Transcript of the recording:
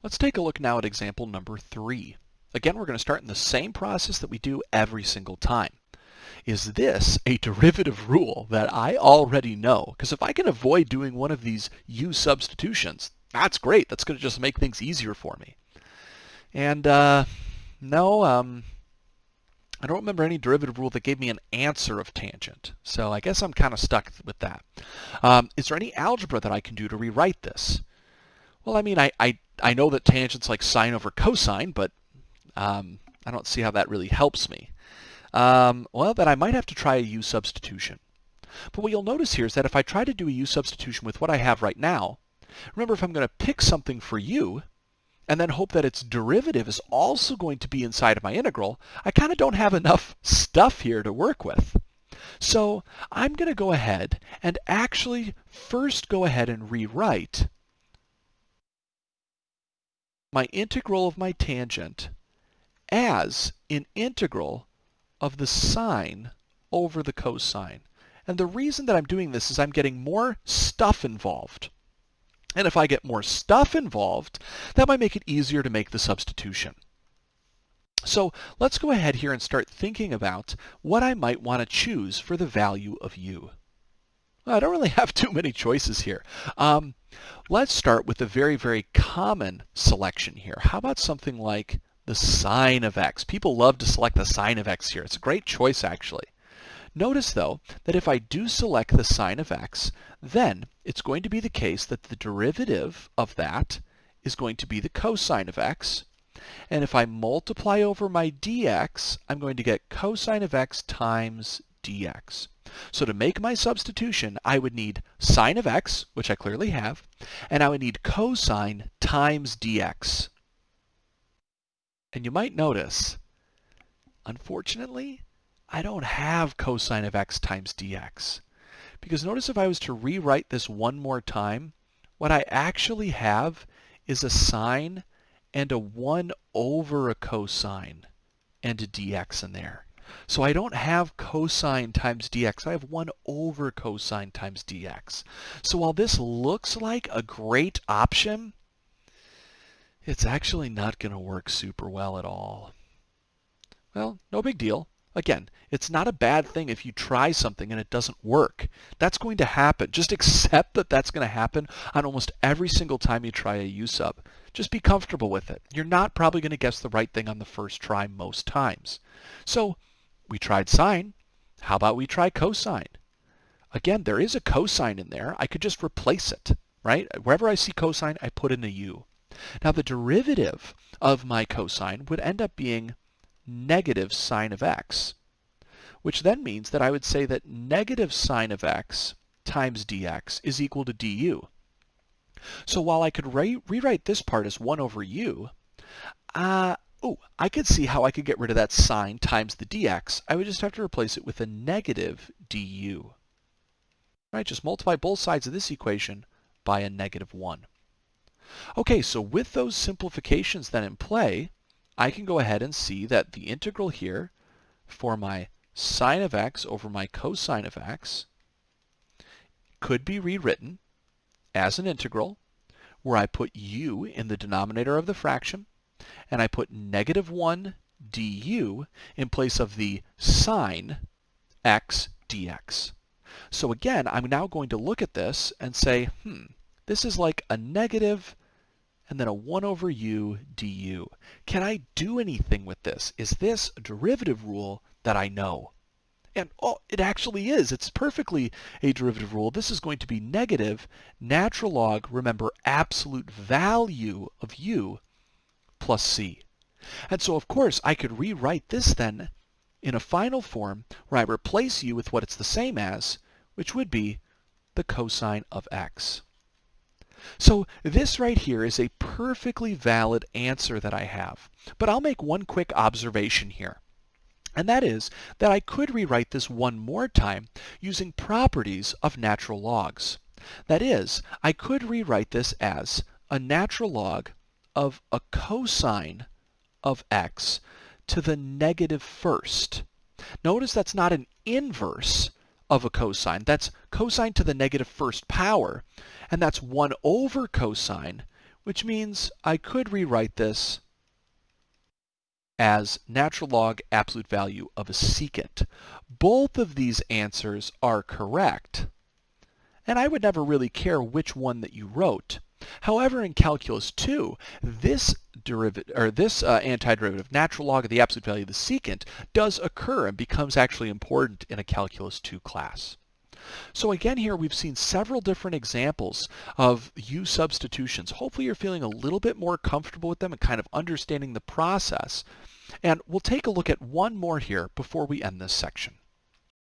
Let's take a look now at example number 3. Again, we're going to start in the same process that we do every single time. Is this a derivative rule that I already know? Because if I can avoid doing one of these u substitutions, that's great. That's going to just make things easier for me. And no, I don't remember any derivative rule that gave me an answer of tangent. So I guess I'm kind of stuck with that. Is there any algebra that I can do to rewrite this? Well, I mean, I know that tangent's like sine over cosine, but I don't see how that really helps me. Well, then I might have to try a u substitution. But what you'll notice here is that if I try to do a u substitution with what I have right now, remember if I'm going to pick something for u, and then hope that its derivative is also going to be inside of my integral, I kind of don't have enough stuff here to work with. So I'm going to go ahead and actually first go ahead and rewrite my integral of my tangent as an integral of the sine over the cosine. And the reason that I'm doing this is I'm getting more stuff involved. And if I get more stuff involved, that might make it easier to make the substitution. So let's go ahead here and start thinking about what I might want to choose for the value of u. Well, I don't really have too many choices here. Let's start with a very, very common selection here. How about something like the sine of x? People love to select the sine of x here. It's a great choice, actually. Notice, though, that if I do select the sine of x, then it's going to be the case that the derivative of that is going to be the cosine of x. And if I multiply over my dx, I'm going to get cosine of x times dx. So to make my substitution, I would need sine of x, which I clearly have, and I would need cosine times dx. And you might notice, unfortunately, I don't have cosine of x times dx. Because notice if I was to rewrite this one more time, what I actually have is a sine and a 1 over a cosine and a dx in there. So I don't have cosine times dx, I have 1 over cosine times dx. So while this looks like a great option, it's actually not going to work super well at all. Well, no big deal. Again, it's not a bad thing if you try something and it doesn't work. That's going to happen. Just accept that that's going to happen on almost every single time you try a u-sub. Just be comfortable with it. You're not probably going to guess the right thing on the first try most times. So we tried sine. How about we try cosine? Again, there is a cosine in there. I could just replace it, right? Wherever I see cosine, I put in a u. Now the derivative of my cosine would end up being negative sine of x, which then means that I would say that negative sine of x times dx is equal to du. So while I could rewrite this part as 1 over u, I could see how I could get rid of that sine times the dx. I would just have to replace it with a negative du. Right, just multiply both sides of this equation by a negative 1. Okay, so with those simplifications then in play, I can go ahead and see that the integral here for my sine of x over my cosine of x could be rewritten as an integral where I put u in the denominator of the fraction and I put negative 1 du in place of the sine x dx. So again, I'm now going to look at this and say, this is like a negative and then a 1 over u du. Can I do anything with this? Is this a derivative rule that I know? And it actually is. It's perfectly a derivative rule. This is going to be negative natural log, remember, absolute value of u plus c. And so, of course, I could rewrite this then in a final form where I replace u with what it's the same as, which would be the cosine of x. So this right here is a perfectly valid answer that I have. But I'll make one quick observation here. And that is that I could rewrite this one more time using properties of natural logs. That is, I could rewrite this as a natural log of a cosine of x to the negative first. Notice that's not an inverse of a cosine. That's cosine to the negative first power, and that's 1 over cosine, which means I could rewrite this as natural log absolute value of a secant. Both of these answers are correct, and I would never really care which one that you wrote. However, in Calculus 2, this antiderivative, natural log of the absolute value of the secant, does occur and becomes actually important in a Calculus 2 class. So again, here we've seen several different examples of U substitutions. Hopefully you're feeling a little bit more comfortable with them and kind of understanding the process. And we'll take a look at one more here before we end this section.